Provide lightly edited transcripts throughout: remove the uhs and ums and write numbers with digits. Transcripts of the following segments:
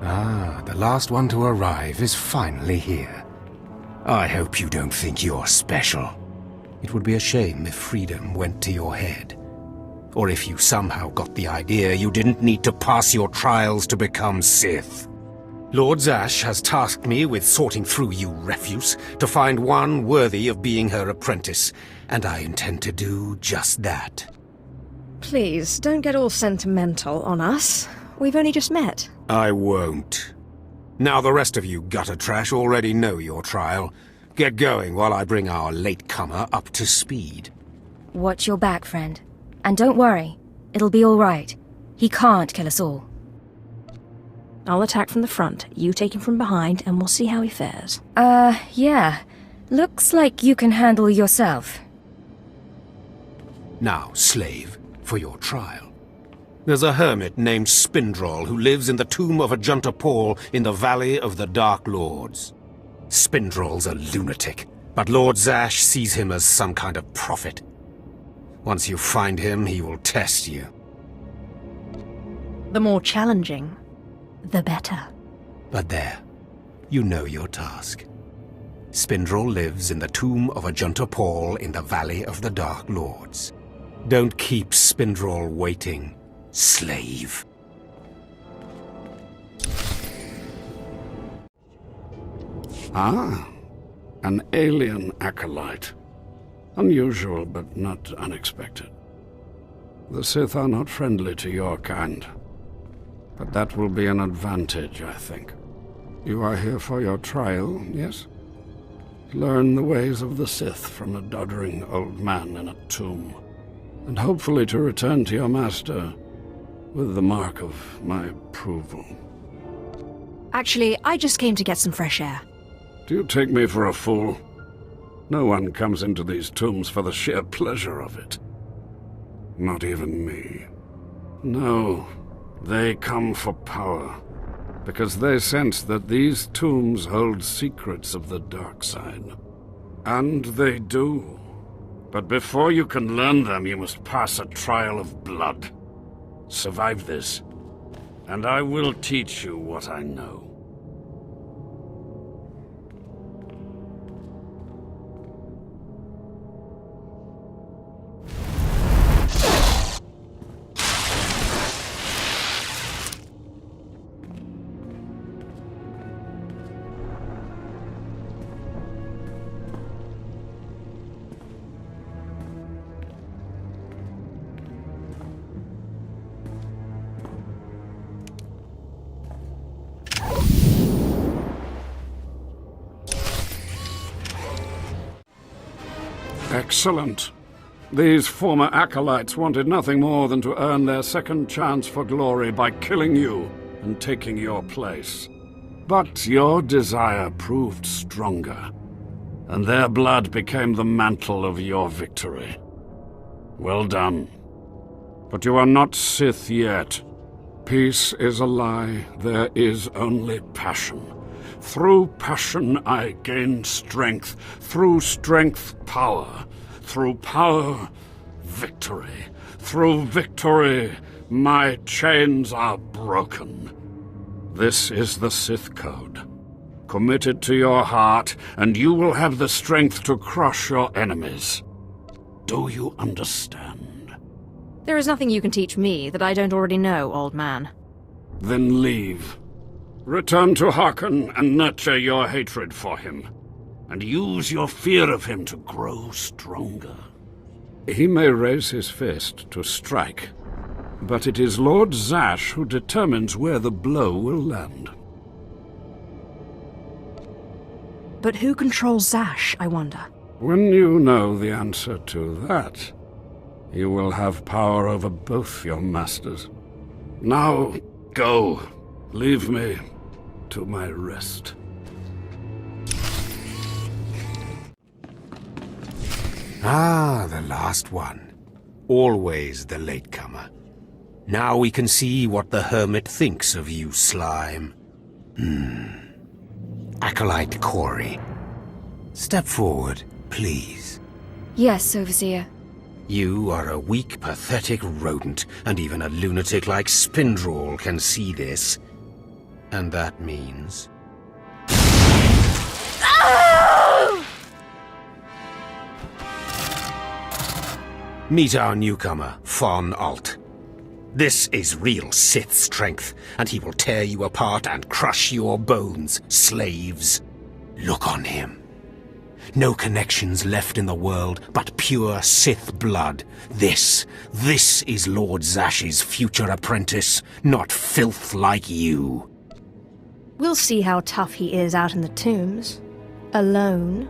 Ah, the last one to arrive is finally here. I hope you don't think you're special. It would be a shame if freedom went to your head. Or if you somehow got the idea you didn't need to pass your trials to become Sith. Lord Zash has tasked me with sorting through you refuse to find one worthy of being her apprentice, and I intend to do just that. Please, don't get all sentimental on us. We've only just met. I won't. Now the rest of you gutter trash already know your trial. Get going while I bring our latecomer up to speed. Watch your back, friend. And don't worry, it'll be all right. He can't kill us all. I'll attack from the front, you take him from behind, and we'll see how he fares. Yeah. Looks like you can handle yourself. Now, slave, for your trial. There's a hermit named Spindrol who lives in the tomb of Ajunta Paul in the Valley of the Dark Lords. Spindrol's a lunatic, but Lord Zash sees him as some kind of prophet. Once you find him, he will test you. The more challenging, the better. But there, you know your task. Spindrol lives in the tomb of Ajunta Paul in the Valley of the Dark Lords. Don't keep Spindrol waiting, slave. Ah, an alien acolyte. Unusual, but not unexpected. The Sith are not friendly to your kind. But that will be an advantage, I think. You are here for your trial, yes? Learn the ways of the Sith from a doddering old man in a tomb. And hopefully to return to your master with the mark of my approval. Actually, I just came to get some fresh air. Do you take me for a fool? No one comes into these tombs for the sheer pleasure of it. Not even me. No, they come for power, because they sense that these tombs hold secrets of the dark side. And they do. But before you can learn them, you must pass a trial of blood. Survive this, and I will teach you what I know. Excellent. These former acolytes wanted nothing more than to earn their second chance for glory by killing you and taking your place. But your desire proved stronger, and their blood became the mantle of your victory. Well done. But you are not Sith yet. Peace is a lie. There is only passion. Through passion I gain strength. Through strength, power. Through power, victory. Through victory, my chains are broken. This is the Sith Code. Commit it to your heart, and you will have the strength to crush your enemies. Do you understand? There is nothing you can teach me that I don't already know, old man. Then leave. Return to Harken and nurture your hatred for him. And use your fear of him to grow stronger. He may raise his fist to strike, but it is Lord Zash who determines where the blow will land. But who controls Zash, I wonder? When you know the answer to that, you will have power over both your masters. Now, go. Leave me to my rest. Ah, the last one. Always the latecomer. Now we can see what the hermit thinks of you, slime. Acolyte Corey. Step forward, please. Yes, Overseer. You are a weak, pathetic rodent, and even a lunatic like Spindrol can see this. And that means... Meet our newcomer, Von Alt. This is real Sith strength, and he will tear you apart and crush your bones, slaves. Look on him. No connections left in the world, but pure Sith blood. This is Lord Zash's future apprentice, not filth like you. We'll see how tough he is out in the tombs. Alone,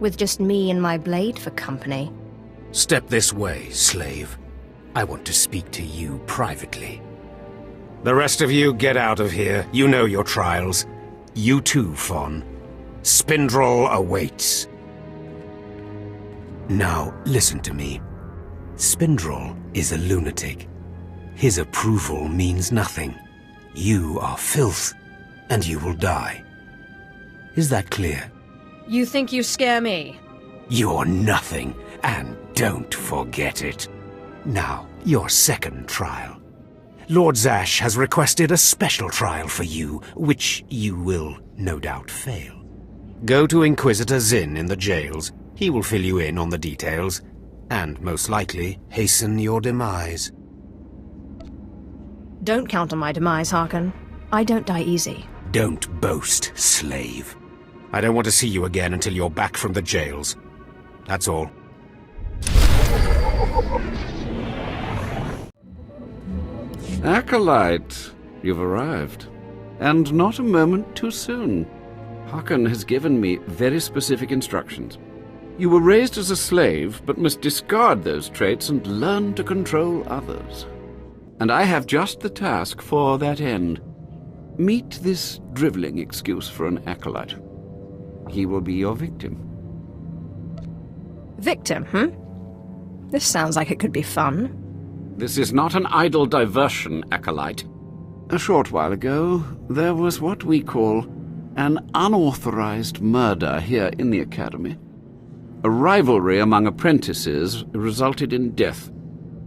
with just me and my blade for company. Step this way, slave. I want to speak to you privately. The rest of you get out of here. You know your trials. You too, Von. Spindrel awaits. Now, listen to me. Spindrel is a lunatic. His approval means nothing. You are filth, and you will die. Is that clear? You think you scare me? You're nothing, and don't forget it. Now, your second trial. Lord Zash has requested a special trial for you, which you will no doubt fail. Go to Inquisitor Zin in the jails. He will fill you in on the details, and most likely hasten your demise. Don't count on my demise, Harken. I don't die easy. Don't boast, slave. I don't want to see you again until you're back from the jails. That's all. Acolyte, you've arrived. And not a moment too soon. Harken has given me very specific instructions. You were raised as a slave, but must discard those traits and learn to control others. And I have just the task for that end. Meet this driveling excuse for an acolyte. He will be your victim. Victim, This sounds like it could be fun. This is not an idle diversion, acolyte. A short while ago, there was what we call an unauthorized murder here in the Academy. A rivalry among apprentices resulted in death.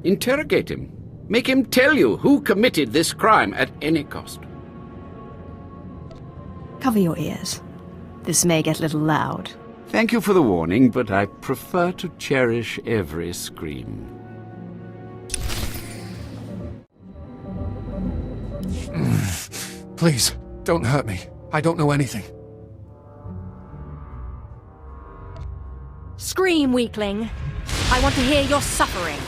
Interrogate him. Make him tell you who committed this crime at any cost. Cover your ears. This may get a little loud. Thank you for the warning, but I prefer to cherish every scream. Please, don't hurt me. I don't know anything. Scream, weakling. I want to hear your suffering.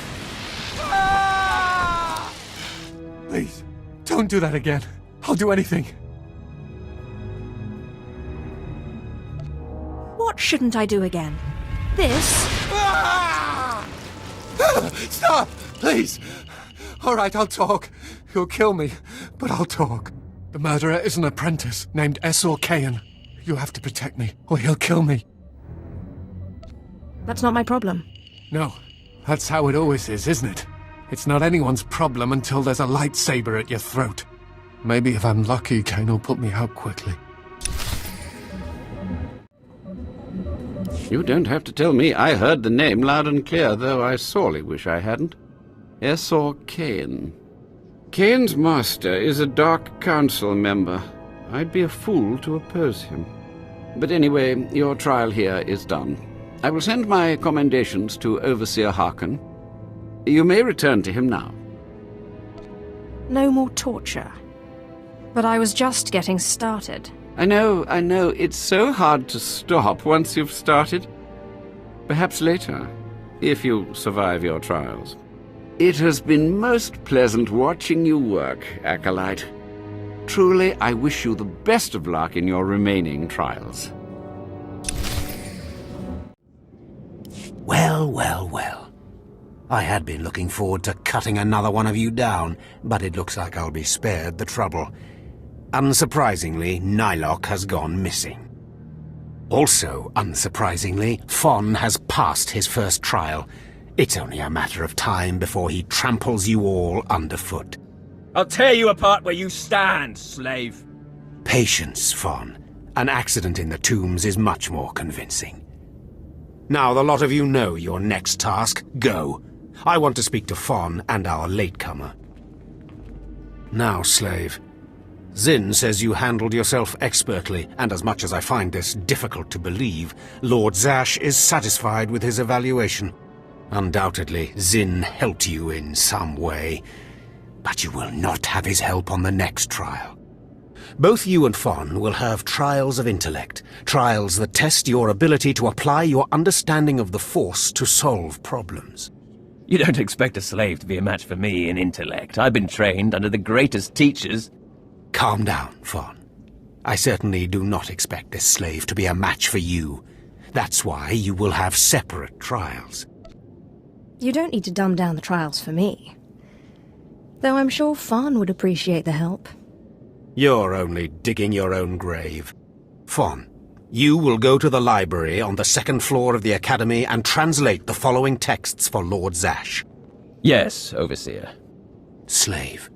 Please, don't do that again. I'll do anything. What shouldn't I do again? This? Stop! Please! Alright, I'll talk. You'll kill me, but I'll talk. The murderer is an apprentice named SWTOR. You have to protect me, or he'll kill me. That's not my problem. No, that's how it always is, isn't it? It's not anyone's problem until there's a lightsaber at your throat. Maybe if I'm lucky, Kane will put me out quickly. You don't have to tell me. I heard the name loud and clear, though I sorely wish I hadn't. SWTOR. Kane's master is a Dark Council member. I'd be a fool to oppose him. But anyway, your trial here is done. I will send my commendations to Overseer Harken. You may return to him now. No more torture. But I was just getting started. I know. It's so hard to stop once you've started. Perhaps later, if you survive your trials. It has been most pleasant watching you work, Acolyte. Truly, I wish you the best of luck in your remaining trials. Well. I had been looking forward to cutting another one of you down, but it looks like I'll be spared the trouble. Unsurprisingly, Nylok has gone missing. Also, unsurprisingly, Von has passed his first trial. It's only a matter of time before he tramples you all underfoot. I'll tear you apart where you stand, slave. Patience, Von. An accident in the tombs is much more convincing. Now the lot of you know your next task. Go. I want to speak to Von and our latecomer. Now, slave. Zin says you handled yourself expertly, and as much as I find this difficult to believe, Lord Zash is satisfied with his evaluation. Undoubtedly, Zin helped you in some way, but you will not have his help on the next trial. Both you and Fon will have trials of intellect, trials that test your ability to apply your understanding of the Force to solve problems. You don't expect a slave to be a match for me in intellect. I've been trained under the greatest teachers. Calm down, Fon. I certainly do not expect this slave to be a match for you. That's why you will have separate trials. You don't need to dumb down the trials for me. Though I'm sure Fon would appreciate the help. You're only digging your own grave. Fon, you will go to the library on the second floor of the Academy and translate the following texts for Lord Zash. Yes, Overseer. Slave.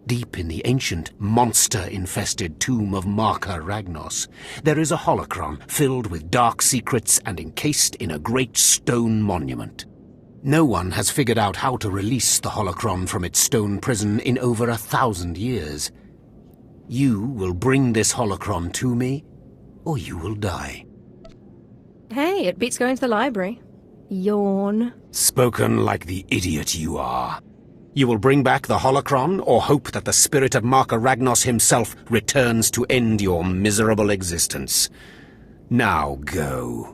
Deep in the ancient, monster-infested tomb of Marka Ragnos, there is a holocron filled with dark secrets and encased in a great stone monument. No one has figured out how to release the holocron from its stone prison in over 1,000 years. You will bring this holocron to me, or you will die. Hey, it beats going to the library. Yawn. Spoken like the idiot you are. You will bring back the holocron, or hope that the spirit of Marka Ragnos himself returns to end your miserable existence. Now go.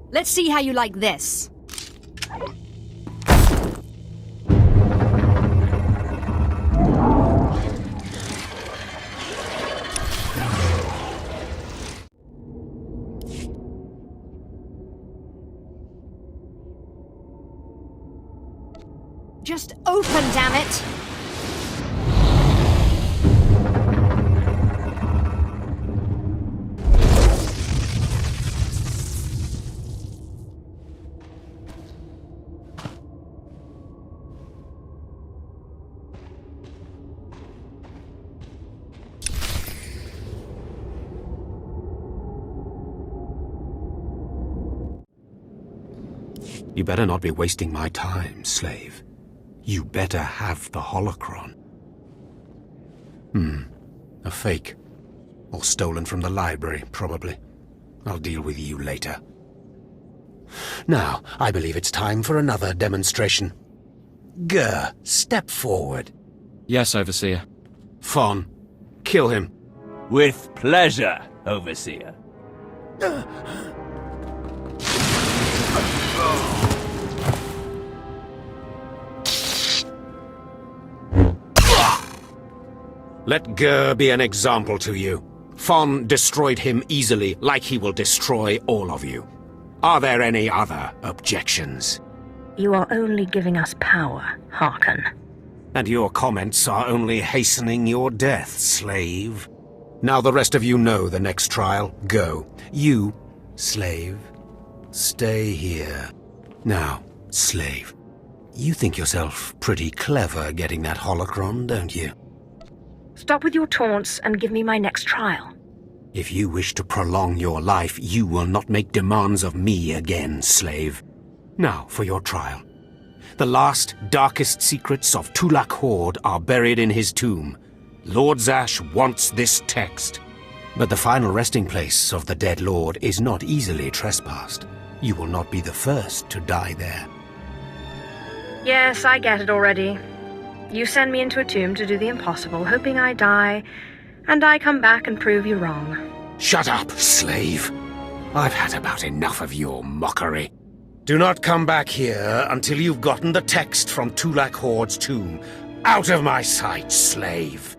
Let's see how you like this. Just open, damn it! You better not be wasting my time, slave. You better have the holocron. A fake. Or stolen from the library, probably. I'll deal with you later. Now, I believe it's time for another demonstration. Gur, step forward. Yes, Overseer. Fon, kill him. With pleasure, Overseer. Let Gur be an example to you. Fon destroyed him easily, like he will destroy all of you. Are there any other objections? You are only giving us power, Harken. And your comments are only hastening your death, slave. Now the rest of you know the next trial. Go. You, slave, stay here. Now, slave, you think yourself pretty clever getting that holocron, don't you? Stop with your taunts and give me my next trial. If you wish to prolong your life, you will not make demands of me again, slave. Now for your trial. The last, darkest secrets of Tulak Hord are buried in his tomb. Lord Zash wants this text. But the final resting place of the dead lord is not easily trespassed. You will not be the first to die there. Yes, I get it already. You send me into a tomb to do the impossible, hoping I die, and I come back and prove you wrong. Shut up, slave. I've had about enough of your mockery. Do not come back here until you've gotten the text from Tulak Hord's tomb. Out of my sight, slave.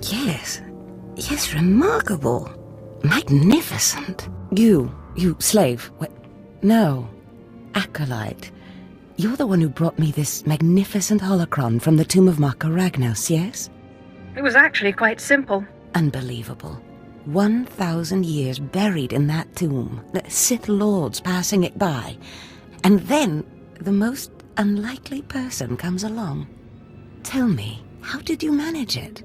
Yes, remarkable. Magnificent. You, slave, No. Acolyte. You're the one who brought me this magnificent holocron from the tomb of Maka Ragnos, yes? It was actually quite simple. Unbelievable. 1,000 years buried in that tomb, the Sith Lords passing it by. And then, the most unlikely person comes along. Tell me, how did you manage it?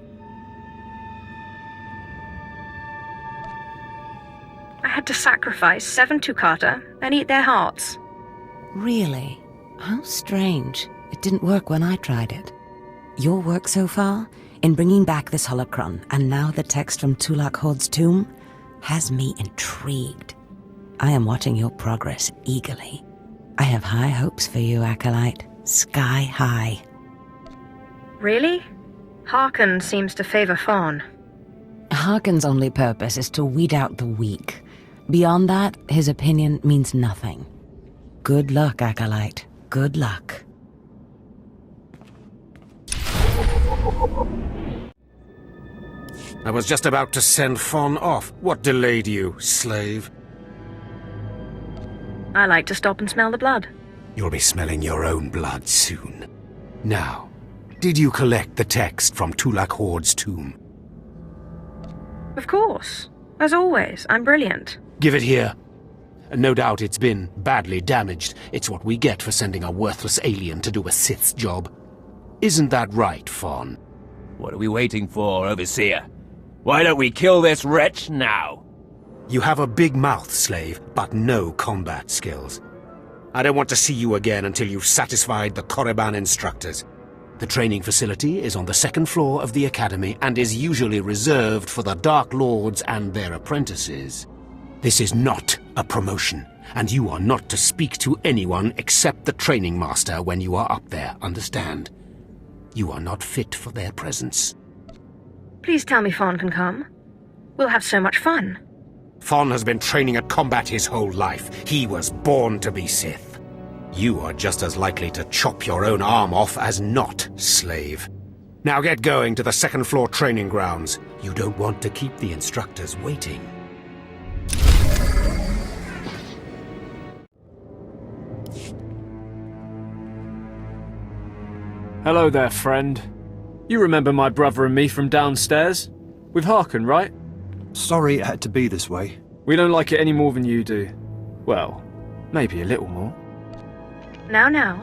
I had to sacrifice 7 Tukata and eat their hearts. Really? How strange. It didn't work when I tried it. Your work so far, in bringing back this holocron, and now the text from Tulak Hord's tomb, has me intrigued. I am watching your progress eagerly. I have high hopes for you, Acolyte. Sky high. Really? Harken seems to favor Fawn. Harken's only purpose is to weed out the weak. Beyond that, his opinion means nothing. Good luck, Acolyte. Good luck. I was just about to send Fawn off. What delayed you, slave? I like to stop and smell the blood. You'll be smelling your own blood soon. Now, did you collect the text from Tulak Hord's tomb? Of course. As always, I'm brilliant. Give it here. No doubt it's been badly damaged. It's what we get for sending a worthless alien to do a Sith's job. Isn't that right, Fawn? What are we waiting for, Overseer? Why don't we kill this wretch now? You have a big mouth, slave, but no combat skills. I don't want to see you again until you've satisfied the Korriban instructors. The training facility is on the 2nd floor of the Academy and is usually reserved for the Dark Lords and their apprentices. This is not a promotion, and you are not to speak to anyone except the training master when you are up there, understand? You are not fit for their presence. Please tell me Fawn can come. We'll have so much fun. Fawn has been training at combat his whole life. He was born to be Sith. You are just as likely to chop your own arm off as not, slave. Now get going to the 2nd floor training grounds. You don't want to keep the instructors waiting. Hello there, friend. You remember my brother and me from downstairs? With Harken, right? Sorry it had to be this way. We don't like it any more than you do. Well, maybe a little more. Now,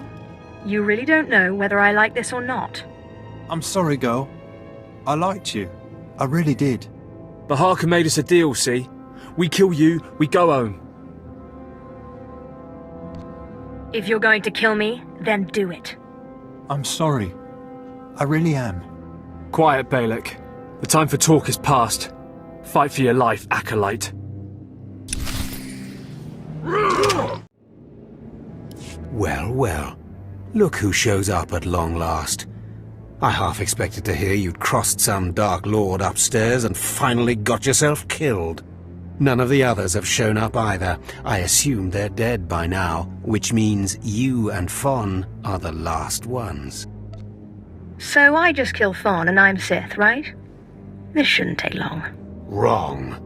you really don't know whether I like this or not. I'm sorry, girl. I liked you. I really did. But Harken made us a deal, see? We kill you, we go home. If you're going to kill me, then do it. I'm sorry. I really am. Quiet, Balak. The time for talk is past. Fight for your life, Acolyte. Well, well. Look who shows up at long last. I half expected to hear you'd crossed some Dark Lord upstairs and finally got yourself killed. None of the others have shown up either. I assume they're dead by now, which means you and Fawn are the last ones. So I just kill Fawn and I'm Sith, right? This shouldn't take long. Wrong.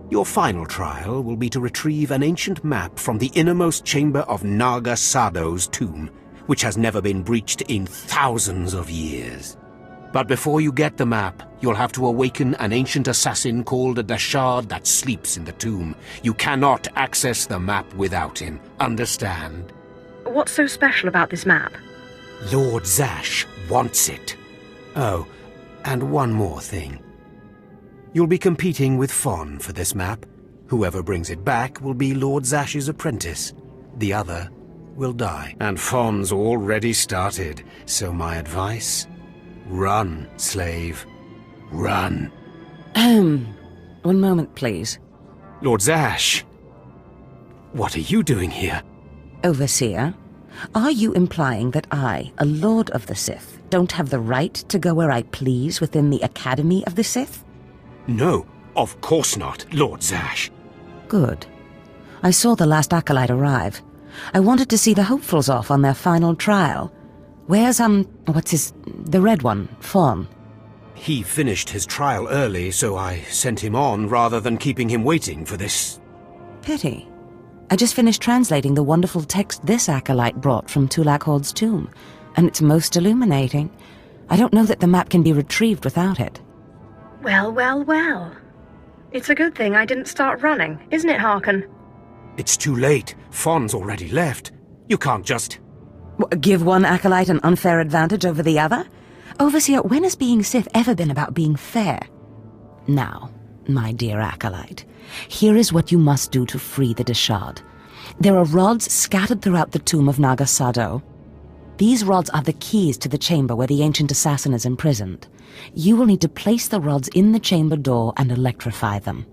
Your final trial will be to retrieve an ancient map from the innermost chamber of Naga Sado's tomb, which has never been breached in thousands of years. But before you get the map, you'll have to awaken an ancient assassin called a Dashard that sleeps in the tomb. You cannot access the map without him, understand? What's so special about this map? Lord Zash wants it. Oh, and one more thing. You'll be competing with Fawn for this map. Whoever brings it back will be Lord Zash's apprentice. The other will die. And Fawn's already started, so my advice... run, slave. Run. One moment, please. Lord Zash! What are you doing here? Overseer, are you implying that I, a Lord of the Sith, don't have the right to go where I please within the Academy of the Sith? No, of course not, Lord Zash. Good. I saw the last acolyte arrive. I wanted to see the hopefuls off on their final trial. Where's, the red one, Fawn? He finished his trial early, so I sent him on rather than keeping him waiting for this. Pity. I just finished translating the wonderful text this acolyte brought from Tulak Hord's tomb, and it's most illuminating. I don't know that the map can be retrieved without it. Well, well, well. It's a good thing I didn't start running, isn't it, Harken? It's too late. Fawn's already left. You can't just... Give one acolyte an unfair advantage over the other? Overseer, when has being Sith ever been about being fair? Now, my dear acolyte, here is what you must do to free the Deshard. There are rods scattered throughout the tomb of Naga Sado. These rods are the keys to the chamber where the ancient assassin is imprisoned. You will need to place the rods in the chamber door and electrify them.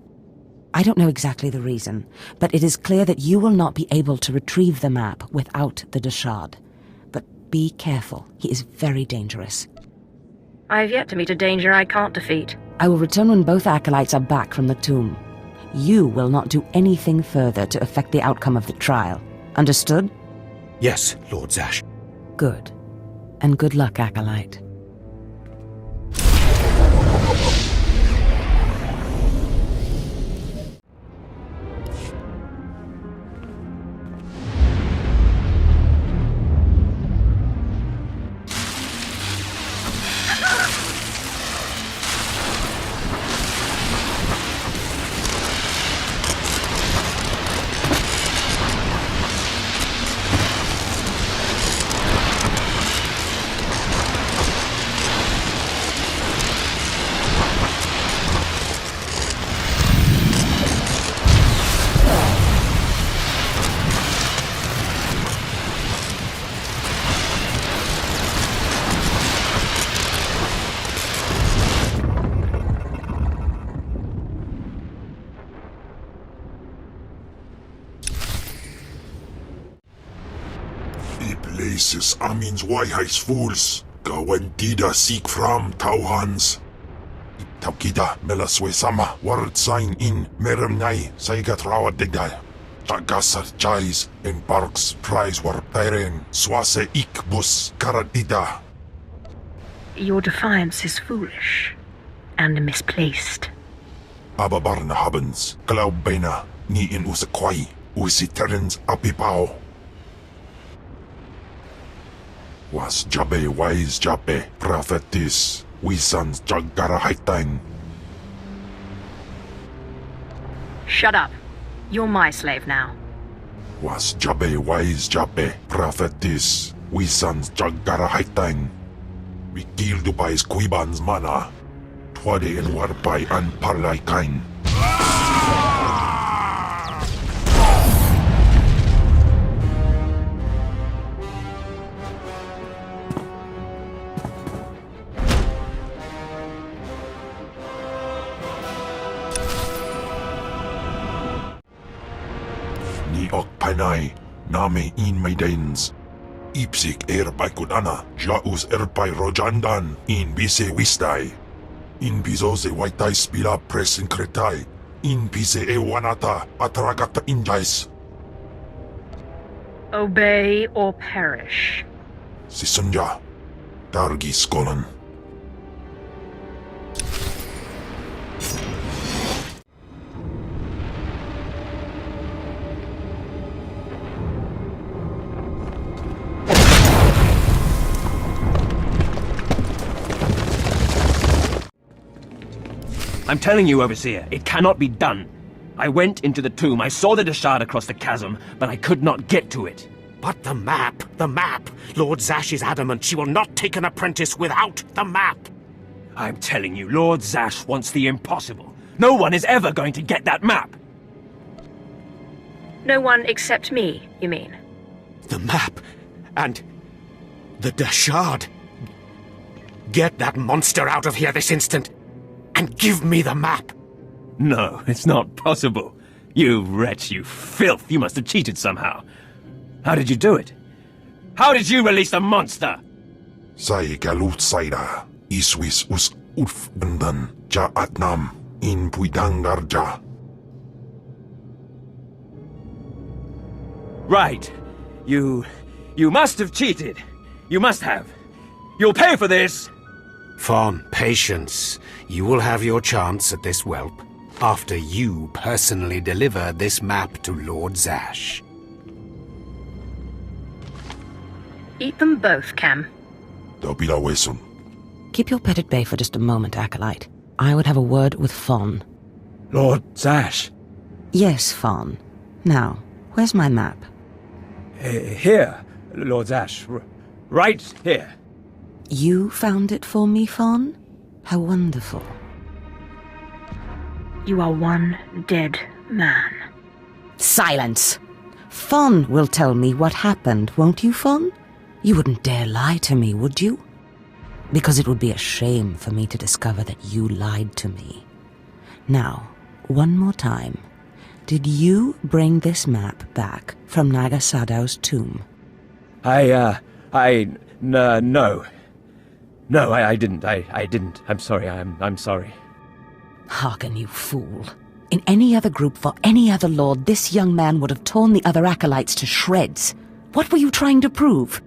I don't know exactly the reason, but it is clear that you will not be able to retrieve the map without the Deshard. But be careful, he is very dangerous. I've yet to meet a danger I can't defeat. I will return when both acolytes are back from the tomb. You will not do anything further to affect the outcome of the trial. Understood? Yes, Lord Zash. Good. And good luck, acolyte. Places amins wayhais fools. Gawantida seek from Tauhans. Tapkida melaswe sama word sign in meremnai saigatrawa digdal. Tagasar chais in parks prize war peren swase ikbus karadida. Your defiance is foolish and misplaced. Ababarna habens, glaubena, ni in usakwai, usiterens apipao. Was Jabe wise Jabe, prophetess, we sons Jagara Haitain. Shut up. You're my slave now. Was Jabe wise Jabe, prophetess, we sons Jagara Haitain. We killed by Korriban's mana. Twade and Warpai and Parlaikain. Ni ok panay, name in maidens. Ipsik erpai kudana, jaus erpai rojandan, in bise wistai. In bizose waitai spila presin kretai, in bise ewanata atragata injais. Obey or perish. Sisunja, Dargi Skolan. I'm telling you, Overseer, it cannot be done. I went into the tomb, I saw the Deshard across the chasm, but I could not get to it. But the map! Lord Zash is adamant she will not take an apprentice without the map! I'm telling you, Lord Zash wants the impossible. No one is ever going to get that map! No one except me, you mean? The map! And... the Deshard! Get that monster out of here this instant! And give me the map! No, it's not possible. You wretch, you filth, you must have cheated somehow. How did you do it? How did you release the monster? Sai galut saira, iswis us urf bandan, ja atnam, in puidangarja. Right. You must have cheated. You must have. You'll pay for this! Fawn, patience. You will have your chance at this whelp. after you personally deliver this map to Lord Zash. Eat them both, Cam. Dobila Wesun. Keep your pet at bay for just a moment, Acolyte. I would have a word with Fawn. Lord Zash. Yes, Fawn. Now, where's my map? Here, Lord Zash. Right here. You found it for me, Fawn? How wonderful. You are one dead man. Silence! Fawn will tell me what happened, won't you, Fawn? You wouldn't dare lie to me, would you? Because it would be a shame for me to discover that you lied to me. Now, one more time. Did you bring this map back from Nagasadow's tomb? No. No, I didn't. I didn't. I'm sorry. I'm sorry. Harken, you fool. In any other group for any other lord, this young man would have torn the other acolytes to shreds. What were you trying to prove?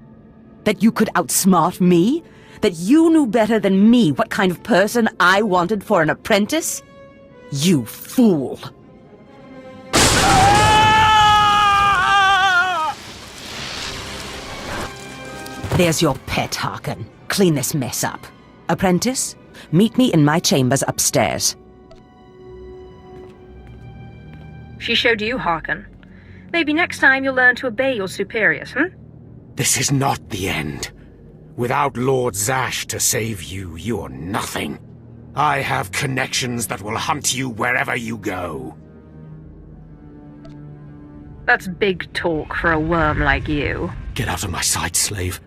That you could outsmart me? That you knew better than me what kind of person I wanted for an apprentice? You fool! There's your pet, Harken. Clean this mess up. Apprentice, meet me in my chambers upstairs. She showed you, Harken. Maybe next time you'll learn to obey your superiors, This is not the end. Without Lord Zash to save you, you're nothing. I have connections that will hunt you wherever you go. That's big talk for a worm like you. Get out of my sight, slave.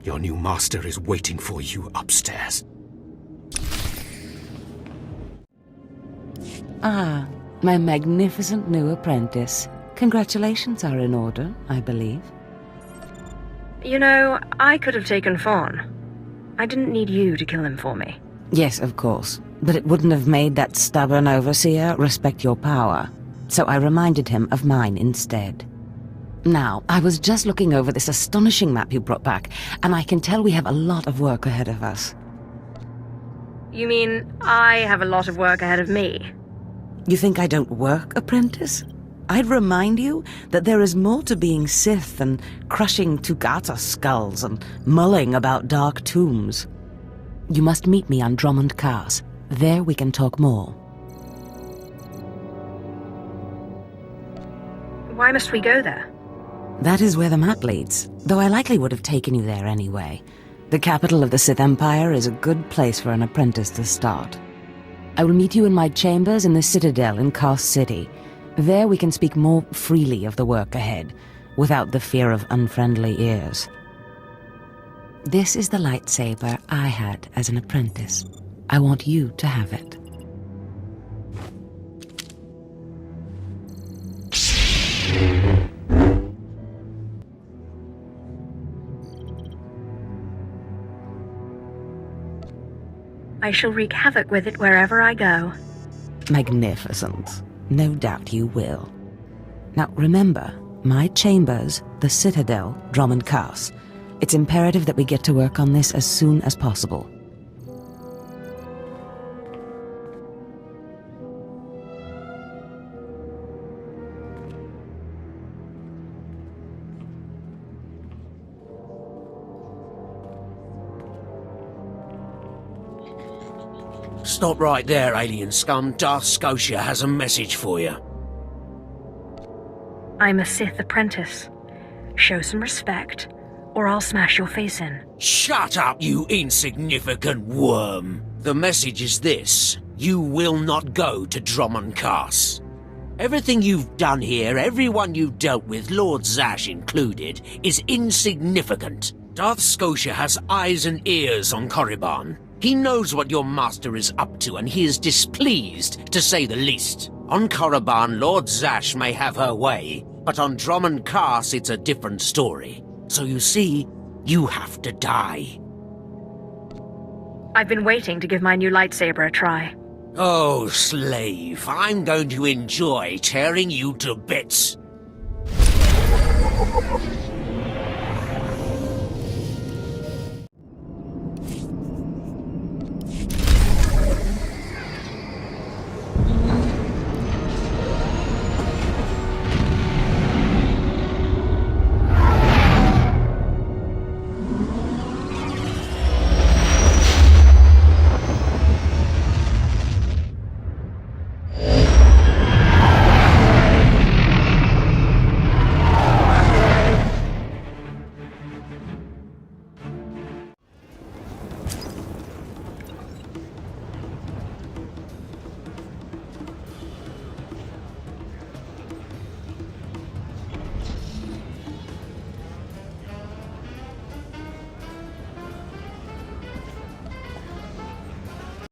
Your new master is waiting for you upstairs. Ah, my magnificent new apprentice. Congratulations are in order, I believe. You know, I could have taken Fawn. I didn't need you to kill him for me. Yes, of course. But it wouldn't have made that stubborn overseer respect your power. So I reminded him of mine instead. Now, I was just looking over this astonishing map you brought back, and I can tell we have a lot of work ahead of us. You mean I have a lot of work ahead of me? You think I don't work, apprentice? I'd remind you that there is more to being Sith than crushing Tugata skulls and mulling about dark tombs. You must meet me on Drummond Cars. There we can talk more. Why must we go there? That is where the map leads, though I likely would have taken you there anyway. The capital of the Sith Empire is a good place for an apprentice to start. I will meet you in my chambers in the Citadel in Kars City. There we can speak more freely of the work ahead, without the fear of unfriendly ears. This is the lightsaber I had as an apprentice. I want you to have it. I shall wreak havoc with it wherever I go. Magnificent. No doubt you will. Now remember, my chambers, the Citadel, Drummond Cars. It's imperative that we get to work on this as soon as possible. Stop right there, alien scum. Darth Scotia has a message for you. I'm a Sith apprentice. Show some respect, or I'll smash your face in. Shut up, you insignificant worm. The message is this. You will not go to Drummond Cars. Everything you've done here, everyone you've dealt with, Lord Zash included, is insignificant. Darth Scotia has eyes and ears on Korriban. He knows what your master is up to, and he is displeased, to say the least. On Korriban, Lord Zash may have her way, but on Drummond Cars it's a different story. So you see, you have to die. I've been waiting to give my new lightsaber a try. Oh, slave, I'm going to enjoy tearing you to bits.